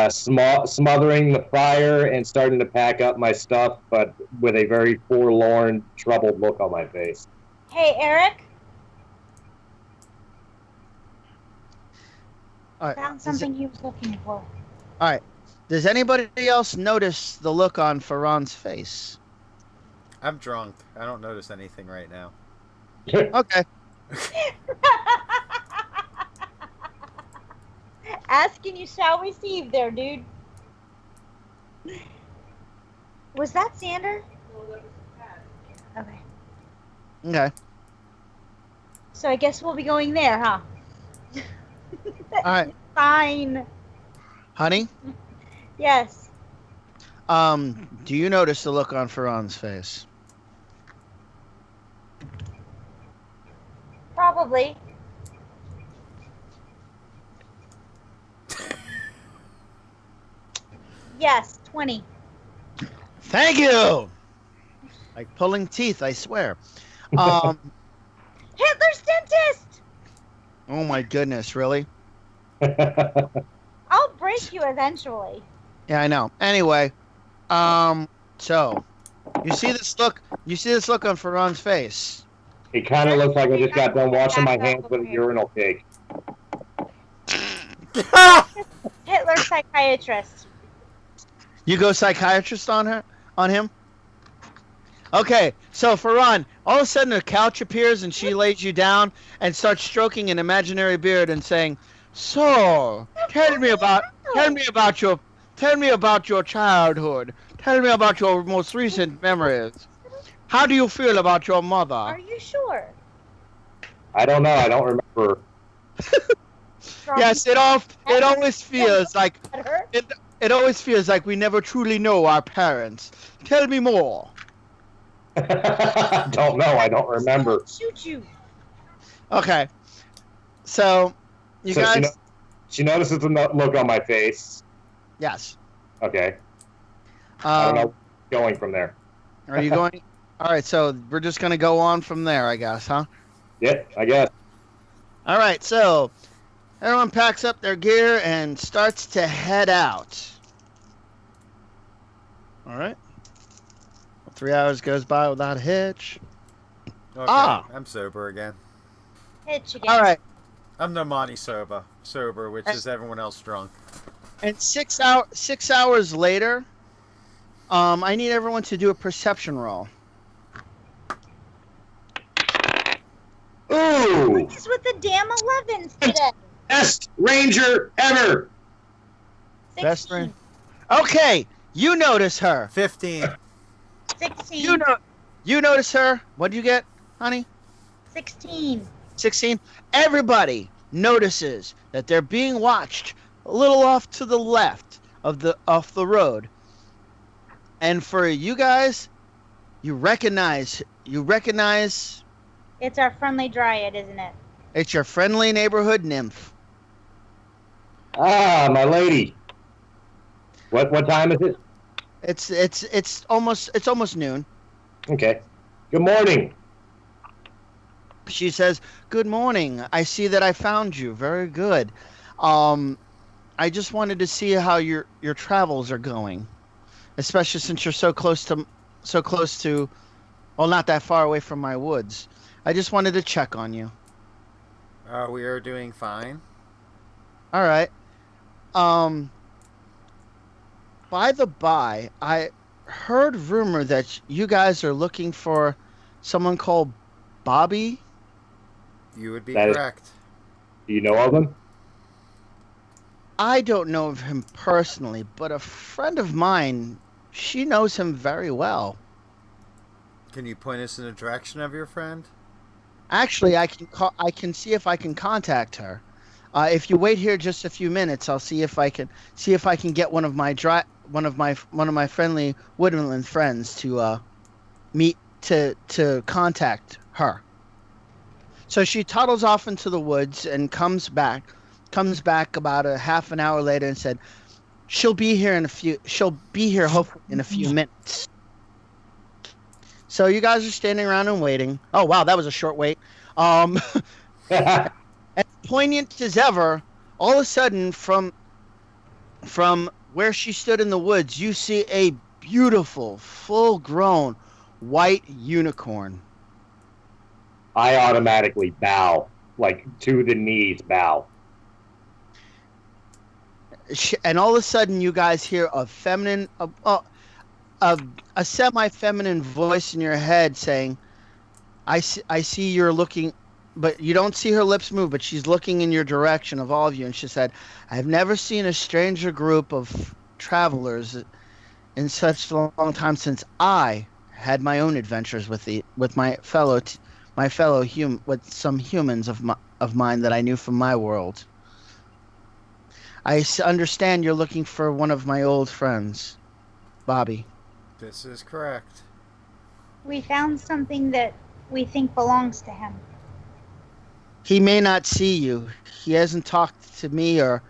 Smothering the fire and starting to pack up my stuff, but with a very forlorn, troubled look on my face. Hey, Eric. All right. Found something he was looking for. All right. Does anybody else notice the look on Pharun's face? I'm drunk. I don't notice anything right now. Okay. Asking you shall receive there, dude. Was that Sander? Okay. Okay. So I guess we'll be going there, huh? All right. Fine. Honey? Yes. Do you notice the look on Pharun's face? Probably. Yes, 20. Thank you. Like pulling teeth, I swear. Hitler's dentist! Oh my goodness, really? I'll break you eventually. Yeah, I know. Anyway, so you see this look on Pharun's face. It kind of looks like I just got done washing my hands with a urinal cake. Hitler psychiatrist. You go psychiatrist on him? Okay, so Pharun, all of a sudden a couch appears and she lays you down and starts stroking an imaginary beard and saying, "So, tell me about your childhood. Tell me about your most recent memories. How do you feel about your mother?" Are you sure? I don't know. I don't remember. Yes, it always feels like it always feels like we never truly know our parents. Tell me more. Don't know. I don't remember. Shoot you. Okay, so you guys. She notices the look on my face. Yes. Okay. I don't know. Going from there. Are you going? All right, so we're just gonna go on from there, I guess, huh? Yeah, I guess. All right, so everyone packs up their gear and starts to head out. All right. 3 hours goes by without a hitch. Okay, Ah. I'm sober again. Hitch again. All right, I'm Nomaani sober, which is everyone else drunk. and 6 hours later, I need everyone to do a perception roll. Ooh! What is with the damn 11s today? Best ranger ever! Best 16. ring. Okay, you notice her. 15. 16. You notice her. What'd you get, honey? 16. 16. Everybody notices that they're being watched a little off to the left of the road. And for you guys, you recognize It's our friendly dryad, isn't it? it's your friendly neighborhood nymph. Ah, my lady. What time is it? It's almost noon. Okay. Good morning. She says, "Good morning. I see that I found you. Very good. Um, I just wanted to see how your travels are going, especially since you're so close to, well, not that far away from my woods. I just wanted to check on you." We are doing fine. All right. Um, by the by, I heard rumor that you guys are looking for someone called Bobby. You would be That is- correct. Do you know of him? I don't know of him personally, but a friend of mine, she knows him very well. Can you point us in the direction of your friend? Actually, I can see if I can contact her. If you wait here just a few minutes, I'll see if I can get one of my friendly woodland friends to meet to contact her. So she toddles off into the woods and comes back about a half an hour later and said she'll be here hopefully in a few minutes. So you guys are standing around and waiting. Oh wow, that was a short wait. As poignant as ever, all of a sudden from where she stood in the woods, you see a beautiful, full-grown white unicorn. I automatically bow, like to the knees, bow. And all of a sudden, you guys hear a semi-feminine voice in your head saying, I see you're looking," but you don't see her lips move, but she's looking in your direction of all of you. And she said, "I've never seen a stranger group of travelers in such a long time since I had my own adventures with some humans of mine that I knew from my world. I understand you're looking for one of my old friends, Bobby." This is correct. We found something that we think belongs to him. He may not see you. He hasn't talked to me or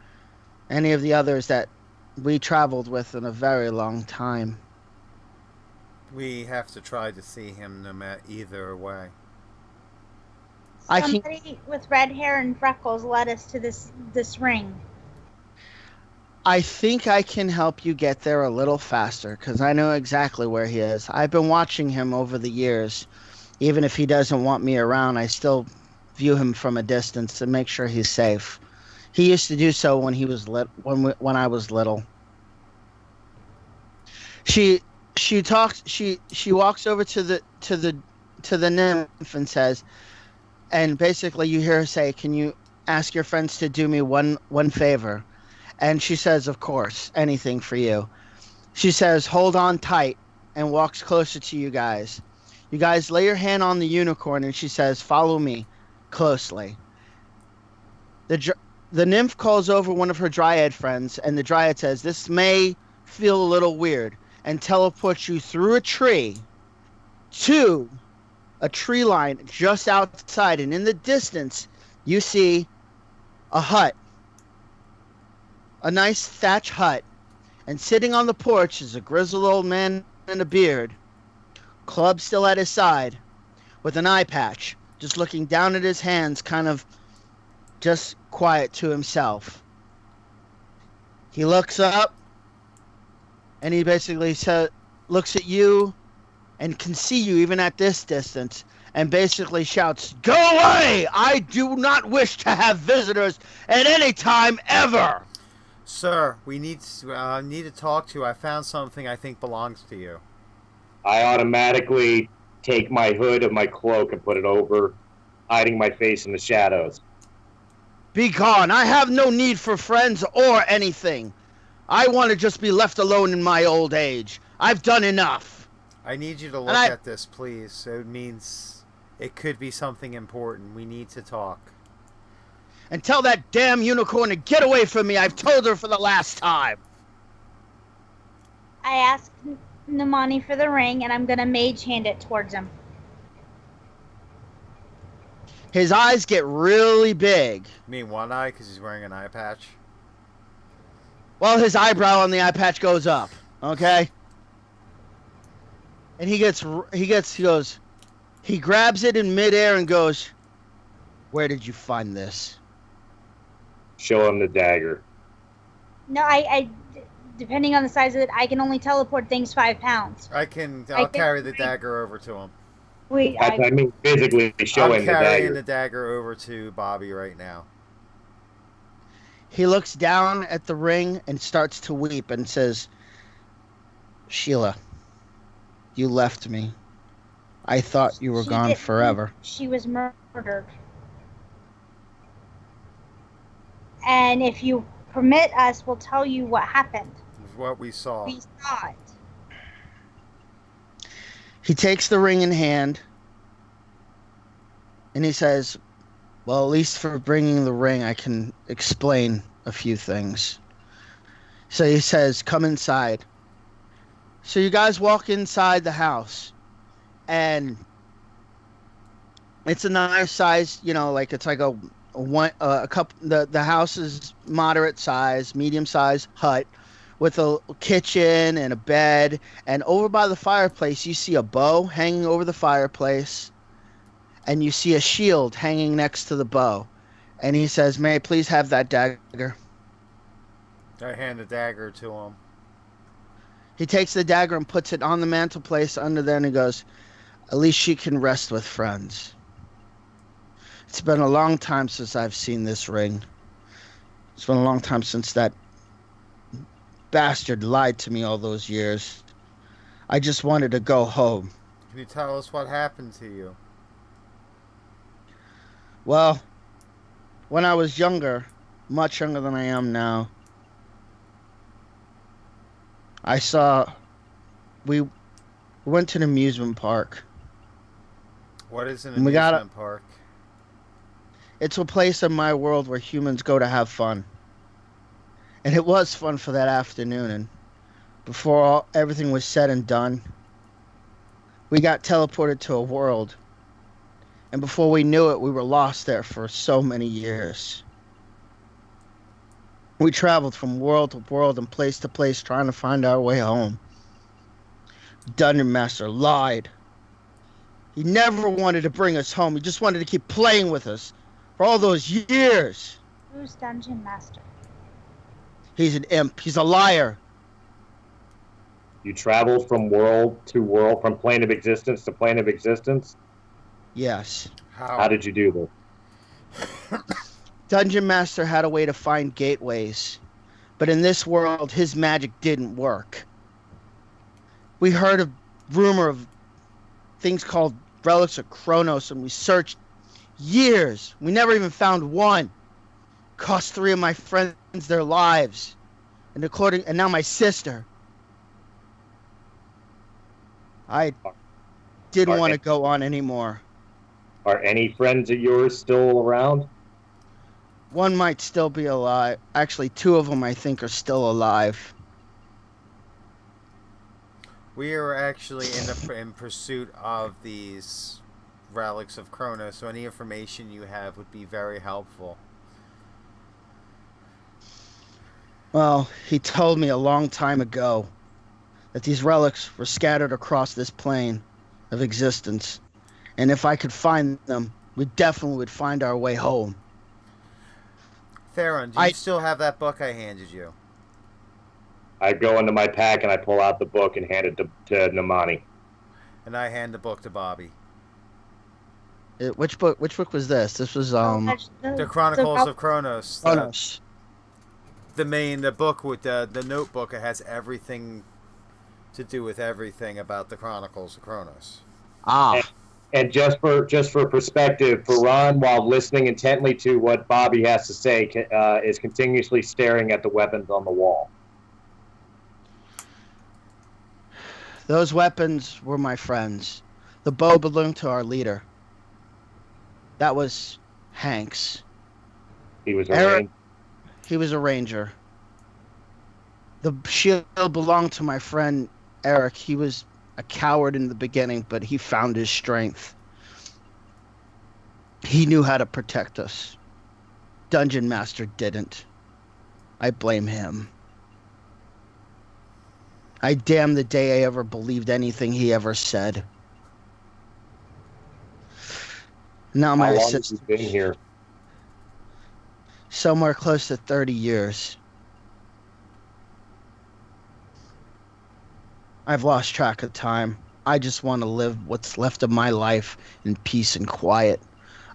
any of the others that we traveled with in a very long time. We have to try to see him no matter either way. Somebody with red hair and freckles led us to this ring. I think I can help you get there a little faster because I know exactly where he is. I've been watching him over the years. Even if he doesn't want me around, I still view him from a distance to make sure he's safe. He used to do so when he was when I was little. She walks over to the nymph and says, and basically you hear her say, "Can you ask your friends to do me one favor?" And she says, "Of course, anything for you." She says, "Hold on tight," and walks closer to you guys. You guys lay your hand on the unicorn, and she says, "Follow me closely." The nymph calls over one of her dryad friends, and the dryad says, "This may feel a little weird," and teleports you through a tree to a tree line just outside. And in the distance, you see a hut. A nice thatch hut, and sitting on the porch is a grizzled old man in a beard, club still at his side, with an eye patch, just looking down at his hands, kind of just quiet to himself. He looks up, and he basically looks at you, and can see you even at this distance, and basically shouts, "Go away! I do not wish to have visitors at any time ever!" Sir, we need to talk to you. I found something I think belongs to you. I automatically take my hood of my cloak and put it over, hiding my face in the shadows. "Be gone! I have no need for friends or anything. I want to just be left alone in my old age. I've done enough." I need you to look at this, please. It means it could be something important. We need to talk. "And tell that damn unicorn to get away from me. I've told her for the last time." I asked Nomaani for the ring, and I'm going to mage hand it towards him. His eyes get really big. You mean one eye because he's wearing an eye patch? Well, his eyebrow on the eye patch goes up. Okay? And he grabs it in midair and goes, Where did you find this? Show him the dagger. No, depending on the size of it, I can only teleport things 5 pounds. I'll think carry the we- dagger over to him. I mean, physically show I'm him the carrying dagger. the dagger over to Bobby right now. He looks down at the ring and starts to weep and says, Sheila, you left me. I thought you were She gone didn't. forever. She was murdered. And if you permit us, we'll tell you what happened. What we saw. We saw it. He takes the ring in hand and he says, well, at least for bringing the ring, I can explain a few things. So he says, come inside. So you guys walk inside the house and it's a nice size, like it's like a couple, the house is moderate size, medium size hut with a kitchen and a bed, and over by the fireplace you see a bow hanging over the fireplace and you see a shield hanging next to the bow. And he says, may I please have that dagger? I hand the dagger to him. He takes the dagger and puts it on the mantelpiece under there and he goes, at least she can rest with friends. It's been a long time since I've seen this ring. It's been a long time since that bastard lied to me all those years. I just wanted to go home. Can you tell us what happened to you? Well, when I was younger, much younger than I am now, we went to an amusement park. What is an And we got amusement park? It's a place in my world where humans go to have fun. And it was fun for that afternoon. And before everything was said and done, we got teleported to a world. And before we knew it, we were lost there for so many years. We traveled from world to world and place to place trying to find our way home. Dungeon Master lied. He never wanted to bring us home. He just wanted to keep playing with us for all those years. Who's Dungeon Master? He's an imp. He's a liar. You travel from world to world, from plane of existence to plane of existence? Yes. How did you do this? Dungeon Master had a way to find gateways. But in this world, his magic didn't work. We heard a rumor of things called relics of Kronos, and we searched years. We never even found one. Cost 3 of my friends their lives. And now my sister. I didn't want to go on anymore. Are any friends of yours still around? One might still be alive. Actually, 2 of them I think are still alive. We are actually in pursuit of these relics of Kronos, so any information you have would be very helpful. Well, he told me a long time ago that these relics were scattered across this plane of existence. And if I could find them, we definitely would find our way home. Pharun, do you still have that book I handed you? I go into my pack and I pull out the book and hand it to Nomaani. And I hand the book to Bobby. Which book was this? This was The Chronicles of Kronos. Kronos. The book with the notebook. It has everything to do with everything about the Chronicles of Kronos. And just for perspective, Pharun, while listening intently to what Bobby has to say, is continuously staring at the weapons on the wall. Those weapons were my friends. The bow belonged to our leader. That was Hank's. He was a ranger. He was a ranger. The shield belonged to my friend Eric. He was a coward in the beginning, but he found his strength. He knew how to protect us. Dungeon Master didn't. I blame him. I damn the day I ever believed anything he ever said. Now my How long have assistant, you been here? somewhere close to 30 years. I've lost track of time. I just want to live what's left of my life in peace and quiet.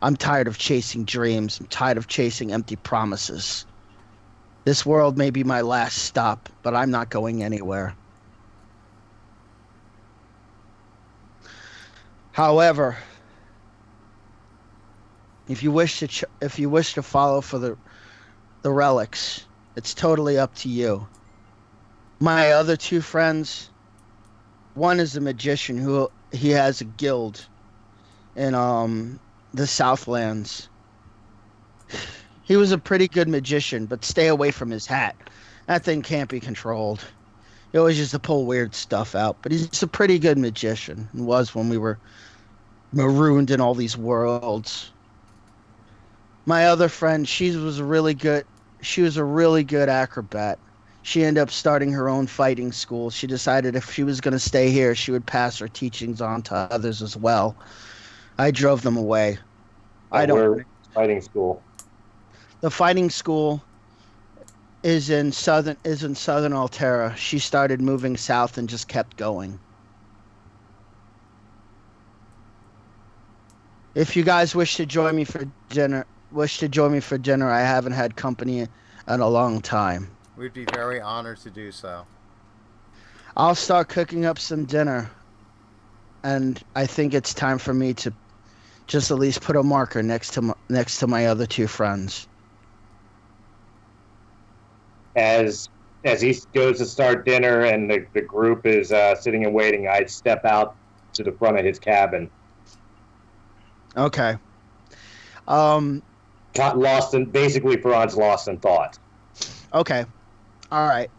I'm tired of chasing dreams. I'm tired of chasing empty promises. This world may be my last stop, but I'm not going anywhere. However, if you wish to follow for the relics, it's totally up to you. My other two friends, one is a magician who he has a guild in the Southlands. He was a pretty good magician, but stay away from his hat. That thing can't be controlled. He always used to pull weird stuff out, but he's a pretty good magician. He was when we were marooned in all these worlds. My other friend, she was a really good acrobat. She ended up starting her own fighting school. She decided if she was going to stay here, she would pass her teachings on to others as well. I drove them away. Where fighting school? The fighting school is in southern Altera. She started moving south and just kept going. If you guys wish to join me for dinner, I haven't had company in a long time. We'd be very honored to do so. I'll start cooking up some dinner, and I think it's time for me to just at least put a marker next to my other two friends. As he goes to start dinner and the group is sitting and waiting, I step out to the front of his cabin. Okay. Basically Pharun's lost in thought. Okay. All right.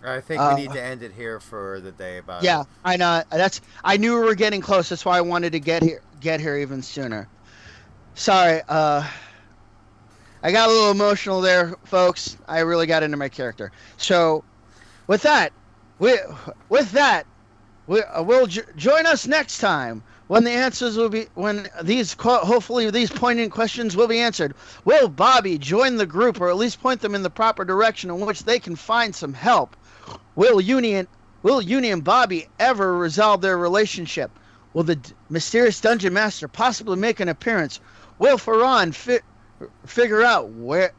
I think we need to end it here for the day. Yeah, I know. I knew we were getting close. That's why I wanted to get here even sooner. Sorry. I got a little emotional there, folks. I really got into my character. So, with that, we'll join us next time when the answers will be hopefully these poignant questions will be answered. Will Bobby join the group, or at least point them in the proper direction in which they can find some help? Will Uni and Bobby ever resolve their relationship? Will the mysterious dungeon master possibly make an appearance? Will Pharun figure out where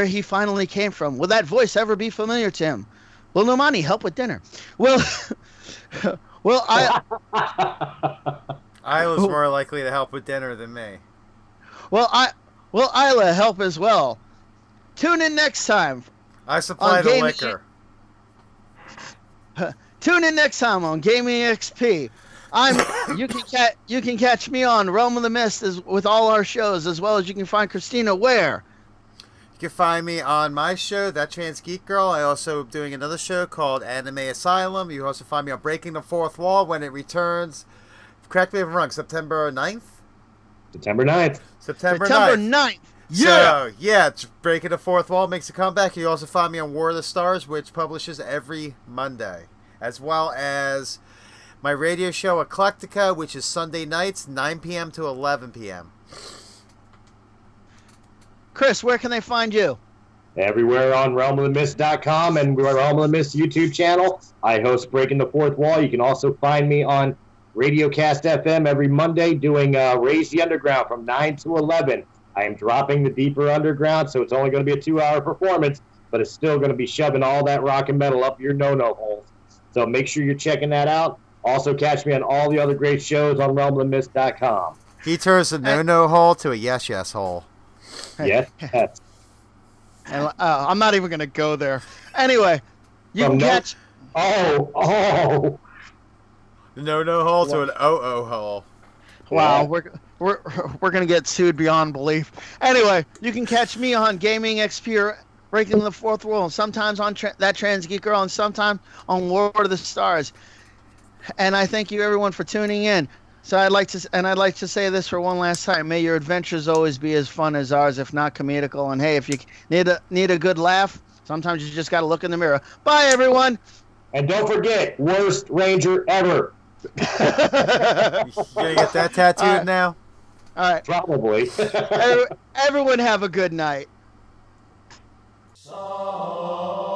he finally came from? Will that voice ever be familiar to him? Will Nomaani help with dinner? Isla's more likely to help with dinner than me. Will Isla help as well? Tune in next time. I supply the liquor. Tune in next time on Gaming XP. You can catch me on Realm of the Mist with all our shows, as well as you can find Christina where? You can find me on my show, That Trans Geek Girl. I also am doing another show called Anime Asylum. You can also find me on Breaking the Fourth Wall when it returns. Correct me if I'm wrong, September 9th? September 9th. September 9th. Yeah! So, yeah, Breaking the Fourth Wall makes a comeback. You also find me on War of the Stars, which publishes every Monday. As well as my radio show, Eclectica, which is Sunday nights, 9 p.m. to 11 p.m. Chris, where can they find you? Everywhere on realmofthemist.com and Realm of the Mist YouTube channel. I host Breaking the Fourth Wall. You can also find me on Radiocast FM every Monday doing Raise the Underground from 9 to 11. I am dropping the deeper underground, so it's only going to be a 2-hour performance, but it's still going to be shoving all that rock and metal up your no-no holes. So make sure you're checking that out. Also catch me on all the other great shows on realmofthemist.com. He turns the no-no hole to a yes-yes hole. Yes. And, I'm not even going to go there. Anyway, you can catch... The no-no hole to an oh-oh hole. Wow, we're going to get sued beyond belief. Anyway, you can catch me on Gaming XP or Breaking the Fourth Wall, sometimes on That Trans Geek Girl, and sometimes on War of the Stars. And I thank you everyone for tuning in. So I'd like to say this for one last time. May your adventures always be as fun as ours, if not comedical. And hey, if you need a good laugh, sometimes you just got to look in the mirror. Bye, everyone. And don't forget, worst ranger ever. You gonna get that tattooed now? All right. Probably. Everyone have a good night. So